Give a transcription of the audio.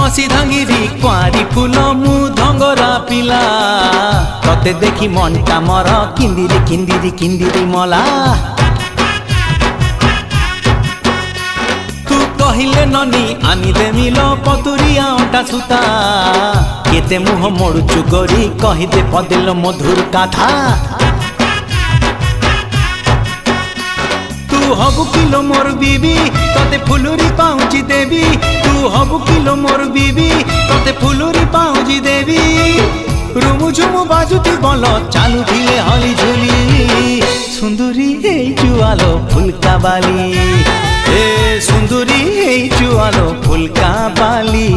कसी धांगिरी कुआरी फूल मु धंगरा पिला तते देखी मनटा मर किंदिरी किंदिरी किंदिरी मला तू कहिले ननी आनी दे मिलो पतुरिया अंटा सुता केते मुह मोड़ुचु गोरी कहिदे पदेलो मधुर कथा तू हबु किलो मोर बीबी तते फुलुरी पाउची देवी तू हबु किलो मोर बीबी तते फुलुरी पाउची देवी रुमु झुमु बाजुती बल चालू धिले हली झुली सुंदरी हे जुआलो फुलका बाली ए सुंदरी हे जुआलो फुलका बाली।